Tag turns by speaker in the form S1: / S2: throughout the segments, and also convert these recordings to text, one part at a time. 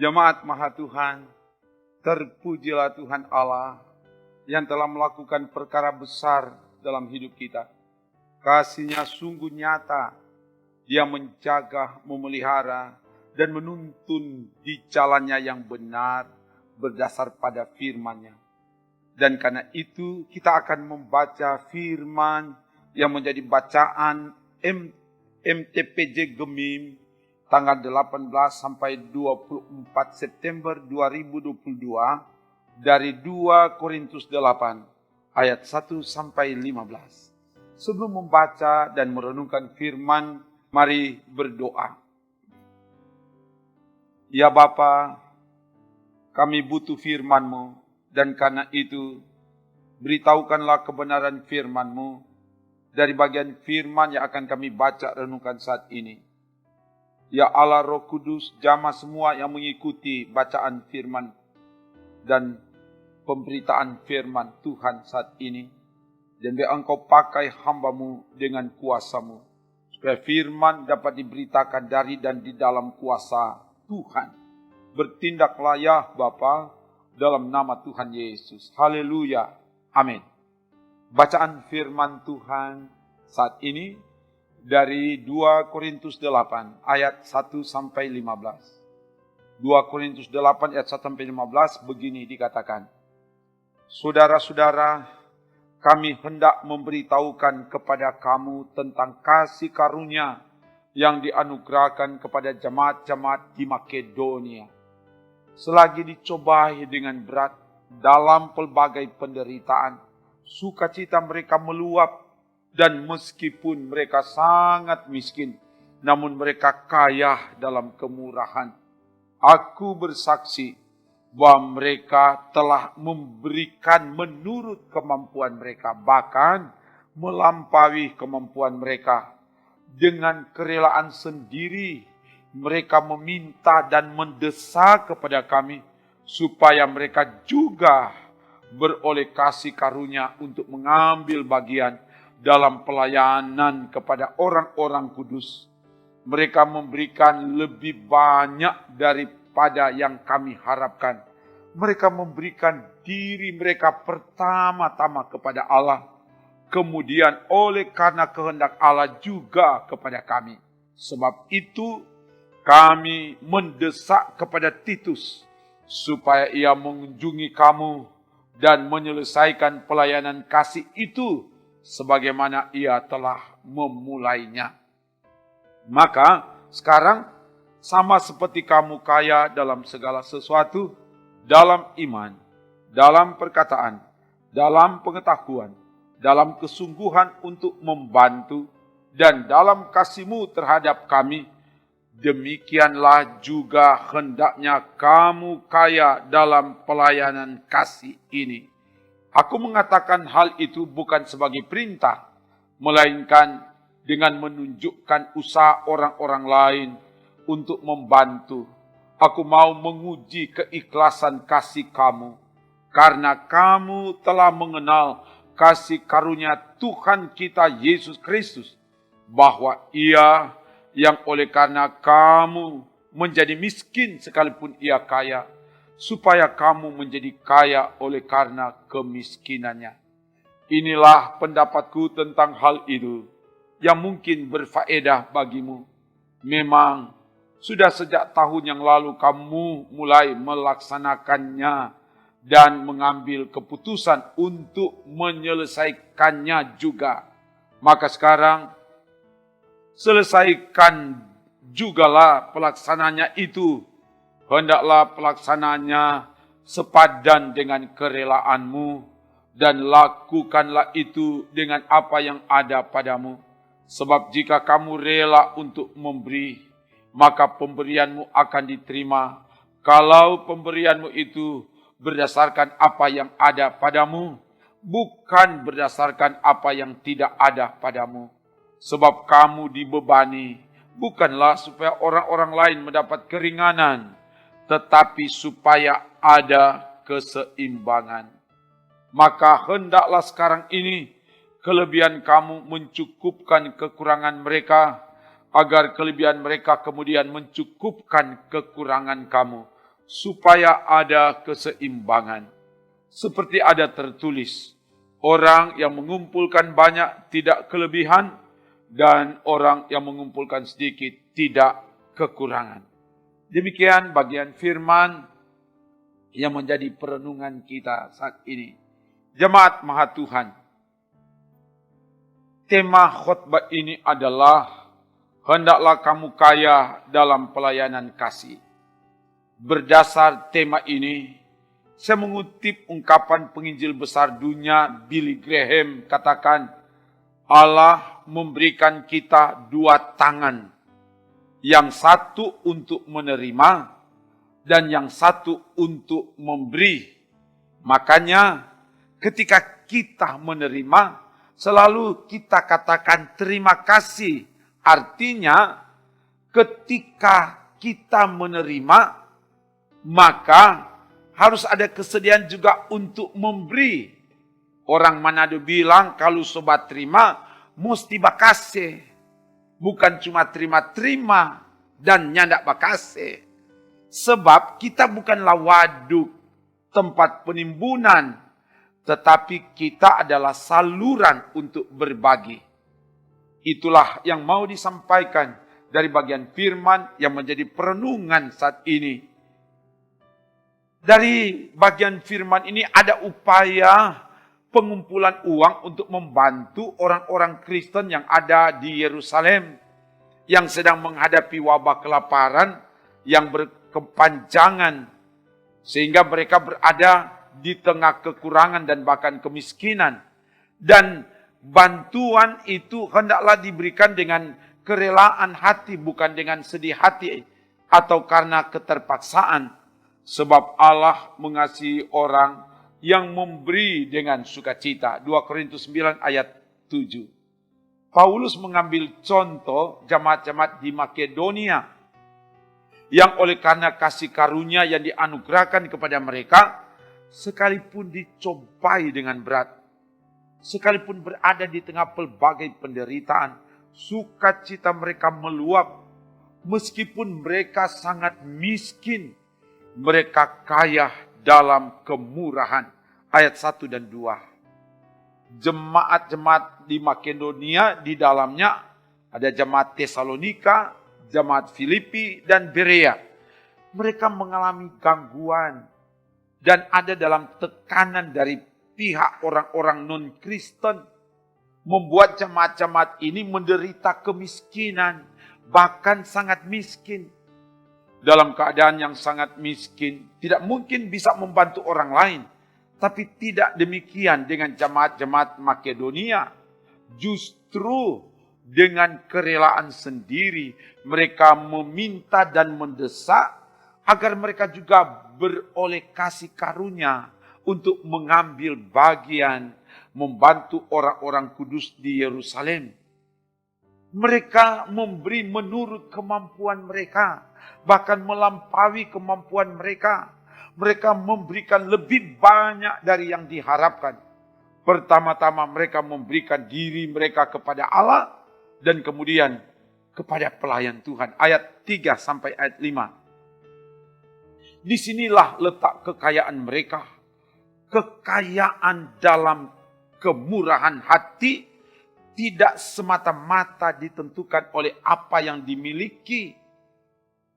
S1: Jemaat Maha Tuhan, terpujilah Tuhan Allah yang telah melakukan perkara besar dalam hidup kita. Kasih-Nya sungguh nyata, Dia menjaga, memelihara, dan menuntun di jalannya yang benar berdasar pada firman-Nya. Dan karena itu kita akan membaca firman yang menjadi bacaan MTPJ Gemim tanggal 18 sampai 24 September 2022 dari 2 Korintus 8 ayat 1 sampai 15. Sebelum membaca dan merenungkan firman, mari berdoa. Ya Bapa, kami butuh firman-Mu, dan karena itu beritahukanlah kebenaran firman-Mu dari bagian firman yang akan kami baca renungkan saat ini. Ya Allah Roh Kudus, jamah semua yang mengikuti bacaan firman dan pemberitaan firman Tuhan saat ini. Dan biar Engkau pakai hamba-Mu dengan kuasa-Mu, supaya firman dapat diberitakan dari dan di dalam kuasa Tuhan. Bertindaklah ya Bapa, dalam nama Tuhan Yesus. Haleluya. Amin. Bacaan firman Tuhan saat ini dari 2 Korintus 8 ayat 1 sampai 15. 2 Korintus 8 ayat 1 sampai 15 begini dikatakan. Saudara-saudara, kami hendak memberitahukan kepada kamu tentang kasih karunia yang dianugerahkan kepada jemaat-jemaat di Makedonia. Selagi dicobai dengan berat dalam pelbagai penderitaan, sukacita mereka meluap. Dan meskipun mereka sangat miskin, namun mereka kaya dalam kemurahan. Aku bersaksi bahwa mereka telah memberikan menurut kemampuan mereka, bahkan melampaui kemampuan mereka. Dengan kerelaan sendiri, mereka meminta dan mendesak kepada kami, supaya mereka juga beroleh kasih karunia untuk mengambil bagian dalam pelayanan kepada orang-orang kudus. Mereka memberikan lebih banyak daripada yang kami harapkan. Mereka memberikan diri mereka pertama-tama kepada Allah. Kemudian oleh karena kehendak Allah juga kepada kami. Sebab itu kami mendesak kepada Titus supaya ia mengunjungi kamu dan menyelesaikan pelayanan kasih itu sebagaimana ia telah memulainya. Maka sekarang sama seperti kamu kaya dalam segala sesuatu, dalam iman, dalam perkataan, dalam pengetahuan, dalam kesungguhan untuk membantu, dan dalam kasih-Mu terhadap kami, demikianlah juga hendaknya kamu kaya dalam pelayanan kasih ini. Aku mengatakan hal itu bukan sebagai perintah, melainkan dengan menunjukkan usaha orang-orang lain untuk membantu. Aku mau menguji keikhlasan kasih kamu, karena kamu telah mengenal kasih karunia Tuhan kita Yesus Kristus, bahwa Ia yang oleh karena kamu menjadi miskin sekalipun Ia kaya, supaya kamu menjadi kaya oleh karena kemiskinannya. Inilah pendapatku tentang hal itu, yang mungkin berfaedah bagimu. Memang sudah sejak tahun yang lalu kamu mulai melaksanakannya dan mengambil keputusan untuk menyelesaikannya juga. Maka sekarang selesaikan jugalah pelaksananya itu. Hendaklah pelaksananya sepadan dengan kerelaanmu, dan lakukanlah itu dengan apa yang ada padamu. Sebab jika kamu rela untuk memberi, maka pemberianmu akan diterima. Kalau pemberianmu itu berdasarkan apa yang ada padamu, bukan berdasarkan apa yang tidak ada padamu. Sebab kamu dibebani, bukanlah supaya orang-orang lain mendapat keringanan, tetapi supaya ada keseimbangan. Maka hendaklah sekarang ini kelebihan kamu mencukupkan kekurangan mereka, agar kelebihan mereka kemudian mencukupkan kekurangan kamu. supaya ada keseimbangan. Seperti ada tertulis, orang yang mengumpulkan banyak tidak kelebihan, dan orang yang mengumpulkan sedikit tidak kekurangan. Demikian bagian firman yang menjadi perenungan kita saat ini. Jemaat Maha Tuhan, tema khotbah ini adalah hendaklah kamu kaya dalam pelayanan kasih. Berdasar tema ini, saya mengutip ungkapan penginjil besar dunia Billy Graham, katakan, Allah memberikan kita dua tangan, yang satu untuk menerima dan yang satu untuk memberi. Makanya ketika kita menerima, selalu kita katakan terima kasih. Artinya ketika kita menerima, maka harus ada kesediaan juga untuk memberi. Orang Manado bilang kalau sobat terima, mesti bakase. Bukan cuma terima-terima dan nyandak bakase. Sebab kita bukanlah waduk, tempat penimbunan, tetapi kita adalah saluran untuk berbagi. Itulah yang mau disampaikan dari bagian firman yang menjadi perenungan saat ini. Dari bagian firman ini ada upaya pengumpulan uang untuk membantu orang-orang Kristen yang ada di Yerusalem, yang sedang menghadapi wabah kelaparan yang berkepanjangan, sehingga mereka berada di tengah kekurangan dan bahkan kemiskinan. Dan bantuan itu hendaklah diberikan dengan kerelaan hati, bukan dengan sedih hati atau karena keterpaksaan. Sebab Allah mengasihi orang yang memberi dengan sukacita. 2 Korintus 9 ayat 7. Paulus mengambil contoh jemaat-jemaat di Makedonia yang oleh karena kasih karunia yang dianugerahkan kepada mereka, sekalipun dicobai dengan berat, sekalipun berada di tengah pelbagai penderitaan, sukacita mereka meluap. Meskipun mereka sangat miskin, mereka kaya dalam kemurahan. Ayat 1 dan 2. Jemaat-jemaat di Makedonia, di dalamnya ada jemaat Tesalonika, jemaat Filipi, dan Berea. Mereka mengalami gangguan dan ada dalam tekanan dari pihak orang-orang non-Kristen, membuat jemaat-jemaat ini menderita kemiskinan, bahkan sangat miskin. Dalam keadaan yang sangat miskin, tidak mungkin bisa membantu orang lain. Tapi tidak demikian dengan jemaat-jemaat Makedonia. Justru dengan kerelaan sendiri, mereka meminta dan mendesak agar mereka juga beroleh kasih karunia untuk mengambil bagian membantu orang-orang kudus di Yerusalem. Mereka memberi menurut kemampuan mereka, bahkan melampaui kemampuan mereka. Mereka memberikan lebih banyak dari yang diharapkan. Pertama-tama mereka memberikan diri mereka kepada Allah dan kemudian kepada pelayan Tuhan. Ayat 3 sampai ayat 5. Disinilah letak kekayaan mereka. Kekayaan dalam kemurahan hati tidak semata-mata ditentukan oleh apa yang dimiliki,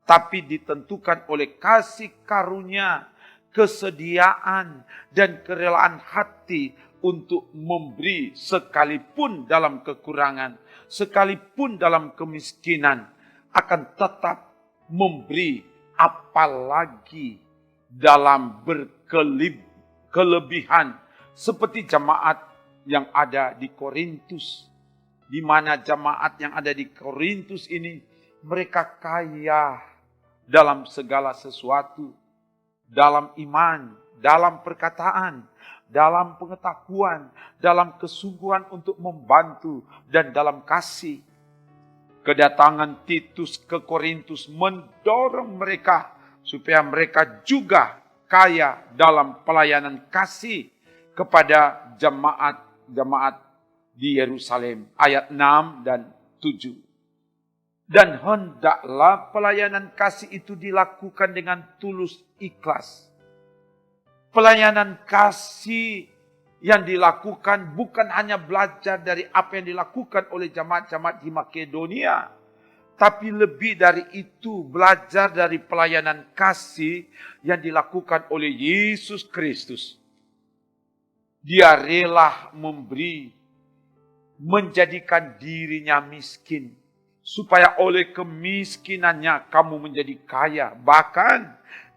S1: tapi ditentukan oleh kasih karunia, kesediaan, dan kerelaan hati untuk memberi sekalipun dalam kekurangan, sekalipun dalam kemiskinan, akan tetap memberi, apalagi dalam berkelebihan, seperti jemaat yang ada di Korintus, di mana jemaat yang ada di Korintus ini mereka kaya dalam segala sesuatu, dalam iman, dalam perkataan, dalam pengetahuan, dalam kesungguhan untuk membantu, dan dalam kasih. Kedatangan Titus ke Korintus mendorong mereka supaya mereka juga kaya dalam pelayanan kasih kepada jemaat-jemaat di Yerusalem. Ayat 6 dan 7. Dan hendaklah pelayanan kasih itu dilakukan dengan tulus ikhlas. Pelayanan kasih yang dilakukan bukan hanya belajar dari apa yang dilakukan oleh jemaat-jemaat di Makedonia, tapi lebih dari itu belajar dari pelayanan kasih yang dilakukan oleh Yesus Kristus. Dia rela memberi, menjadikan dirinya miskin, supaya oleh kemiskinannya kamu menjadi kaya. Bahkan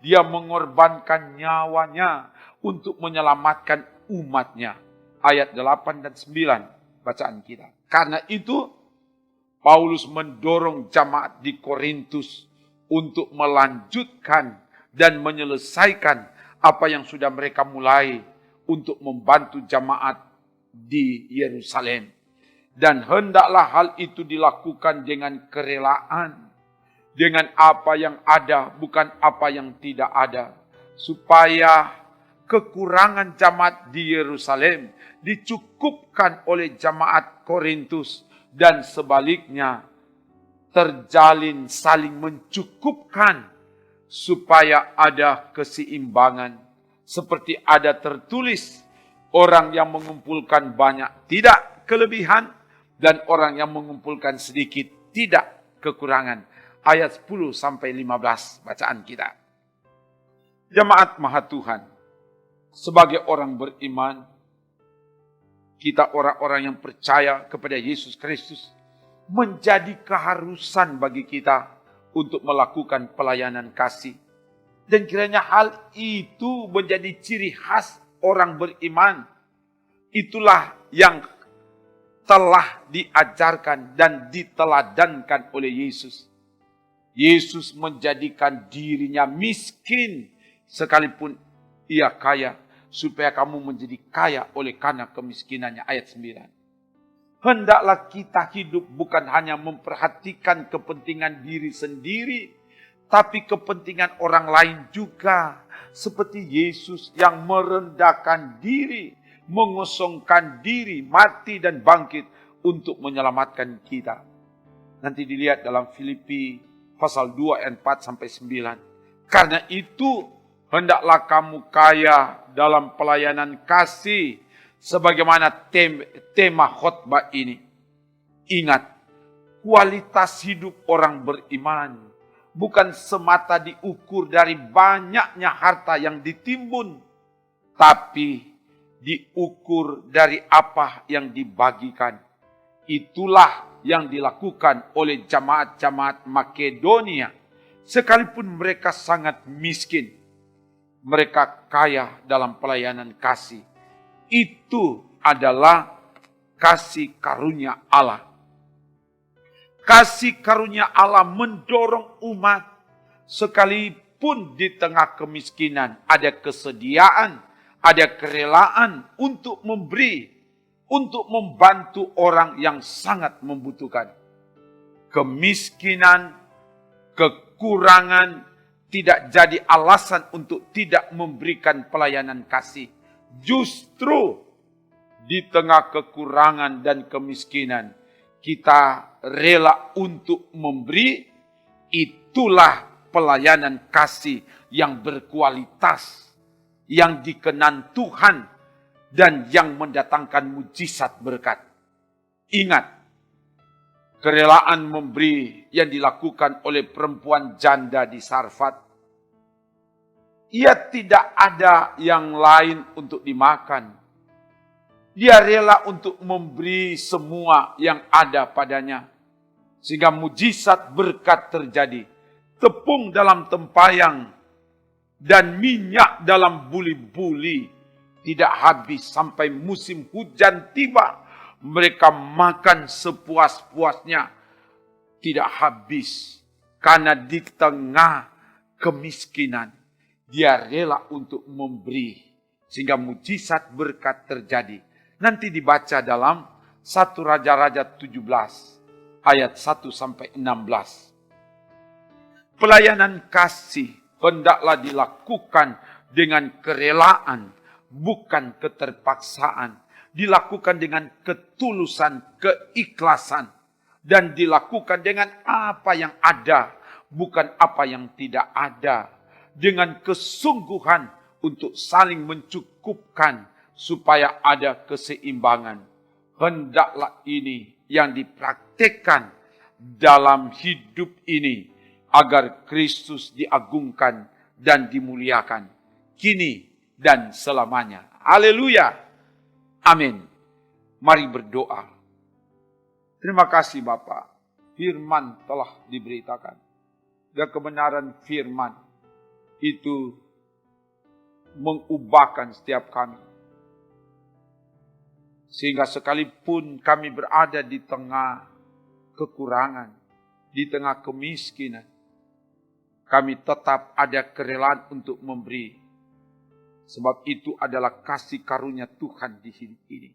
S1: dia mengorbankan nyawanya untuk menyelamatkan umatnya. Ayat 8 dan 9 bacaan kita. Karena itu Paulus mendorong jemaat di Korintus untuk melanjutkan dan menyelesaikan apa yang sudah mereka mulai untuk membantu jemaat di Yerusalem. Dan hendaklah hal itu dilakukan dengan kerelaan, dengan apa yang ada, bukan apa yang tidak ada, supaya kekurangan jemaat di Yerusalem dicukupkan oleh jemaat Korintus, dan sebaliknya terjalin saling mencukupkan, supaya ada keseimbangan. Seperti ada tertulis, orang yang mengumpulkan banyak tidak kelebihan, dan orang yang mengumpulkan sedikit tidak kekurangan. Ayat 10 sampai 15 bacaan kita. Jemaat Maha Tuhan, sebagai orang beriman, kita orang-orang yang percaya kepada Yesus Kristus, menjadi keharusan bagi kita untuk melakukan pelayanan kasih. Dan kiranya hal itu menjadi ciri khas orang beriman. Itulah yang telah diajarkan dan diteladankan oleh Yesus. Yesus menjadikan dirinya miskin sekalipun ia kaya, supaya kamu menjadi kaya oleh karena kemiskinannya. Ayat 9. Hendaklah kita hidup bukan hanya memperhatikan kepentingan diri sendiri, tapi kepentingan orang lain juga. Seperti Yesus yang merendahkan diri, mengosongkan diri, mati dan bangkit untuk menyelamatkan kita. Nanti dilihat dalam Filipi pasal 2 ayat 4 sampai 9. Karena itu hendaklah kamu kaya dalam pelayanan kasih, sebagaimana tema khotbah ini. Ingat, kualitas hidup orang beriman bukan semata diukur dari banyaknya harta yang ditimbun, tapi diukur dari apa yang dibagikan. Itulah yang dilakukan oleh jemaat-jemaat Makedonia. Sekalipun mereka sangat miskin, mereka kaya dalam pelayanan kasih. Itu adalah kasih karunia Allah. Kasih karunia Allah mendorong umat, sekalipun di tengah kemiskinan ada kesediaan, ada kerelaan untuk memberi, untuk membantu orang yang sangat membutuhkan. Kemiskinan, kekurangan tidak jadi alasan untuk tidak memberikan pelayanan kasih. Justru di tengah kekurangan dan kemiskinan, kita rela untuk memberi. Itulah pelayanan kasih yang berkualitas, yang dikenan Tuhan, dan yang mendatangkan mujizat berkat. Ingat, kerelaan memberi yang dilakukan oleh perempuan janda di Sarfat, ia tidak ada yang lain untuk dimakan. Dia rela untuk memberi semua yang ada padanya, sehingga mujizat berkat terjadi. Tepung dalam tempayang dan minyak dalam buli-buli tidak habis sampai musim hujan tiba. Mereka makan sepuas-puasnya, tidak habis. Karena di tengah kemiskinan, dia rela untuk memberi, sehingga mujizat berkat terjadi. Nanti dibaca dalam 1 Raja-Raja 17 ayat 1 sampai 16. Pelayanan kasih hendaklah dilakukan dengan kerelaan, bukan keterpaksaan. Dilakukan dengan ketulusan, keikhlasan. dan dilakukan dengan apa yang ada, bukan apa yang tidak ada. Dengan kesungguhan untuk saling mencukupkan supaya ada keseimbangan. Hendaklah ini yang dipraktikkan dalam hidup ini agar Kristus diagungkan dan dimuliakan kini dan selamanya. Haleluya. Amin. Mari berdoa. Terima kasih Bapa. Firman telah diberitakan. Dan kebenaran firman itu mengubahkan setiap kami. Sehingga sekalipun kami berada di tengah kekurangan, di tengah kemiskinan, kami tetap ada kerelaan untuk memberi. Sebab itu adalah kasih karunia Tuhan di hidup ini.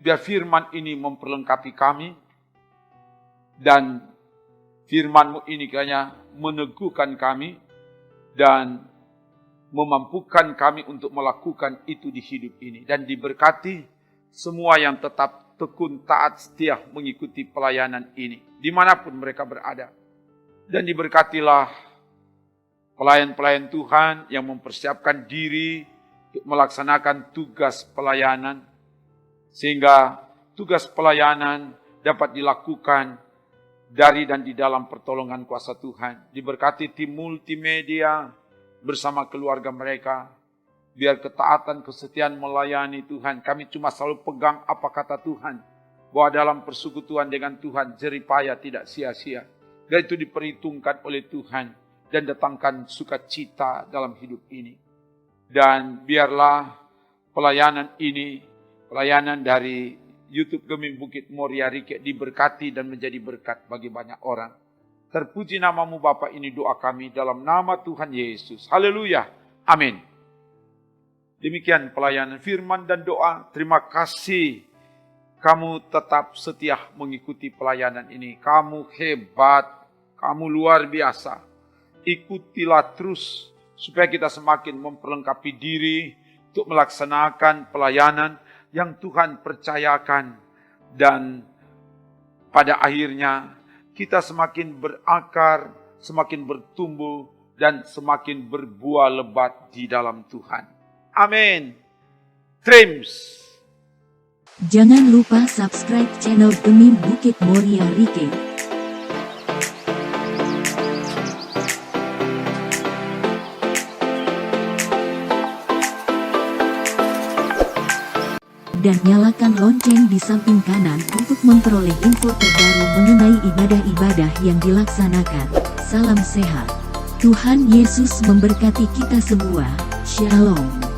S1: Biar firman ini memperlengkapi kami. Dan firman-Mu ini kiranya meneguhkan kami. Dan memampukan kami untuk melakukan itu di hidup ini. Dan diberkati semua yang tetap tekun, taat, setia mengikuti pelayanan ini. Dimanapun mereka berada. Dan diberkatilah pelayan-pelayan Tuhan yang mempersiapkan diri untuk melaksanakan tugas pelayanan. Sehingga tugas pelayanan dapat dilakukan dari dan di dalam pertolongan kuasa Tuhan. Diberkati tim multimedia bersama keluarga mereka. Biar ketaatan, kesetiaan melayani Tuhan. Kami cuma selalu pegang apa kata Tuhan. Bahwa dalam persekutuan dengan Tuhan, jeripaya tidak sia-sia. Dan itu diperhitungkan oleh Tuhan. Dan datangkan sukacita dalam hidup ini. Dan biarlah pelayanan ini, pelayanan dari YouTube Gemim Bukit Moria Rike diberkati dan menjadi berkat bagi banyak orang. Terpuji nama-Mu Bapa, ini doa kami dalam nama Tuhan Yesus. Haleluya. Amin. Demikian pelayanan firman dan doa. Terima kasih kamu tetap setia mengikuti pelayanan ini. Kamu hebat, kamu luar biasa. Ikutilah terus supaya kita semakin memperlengkapi diri untuk melaksanakan pelayanan yang Tuhan percayakan. Dan pada akhirnya kita semakin berakar, semakin bertumbuh, dan semakin berbuah lebat di dalam Tuhan. Amin. Trims.
S2: Jangan lupa subscribe channel Gemim Bukit Moria Rike. Dan nyalakan lonceng di samping kanan untuk memperoleh info terbaru mengenai ibadah-ibadah yang dilaksanakan. Salam sehat. Tuhan Yesus memberkati kita semua. Shalom.